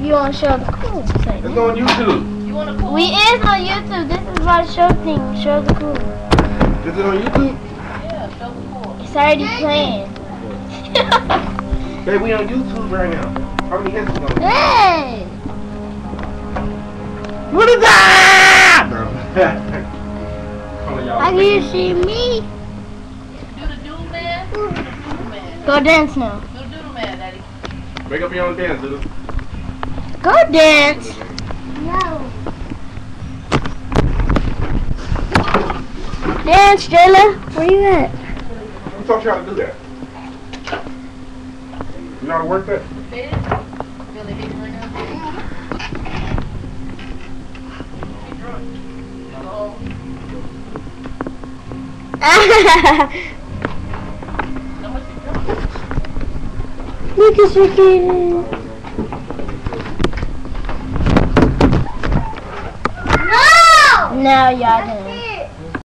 You want to show the crew? It's on YouTube. You want to cool? We is on YouTube. This is my show thing. Show the crew. Is it on YouTube? Yeah, show the cool. It's already playing. Hey, we on YouTube right now. How many hits is on? Hey! What is that? How can you see me? Do the doodle man. Do the doodle man. Go dance now. Do the doodle man, daddy. Break up your own dance, dude. Go dance. No. Dance, Jayla. Where you at? Who taught you how to do that? You know how to work that? Feel the hit right now? Be drunk. Hello. Look at Ricky. No! Now y'all dance.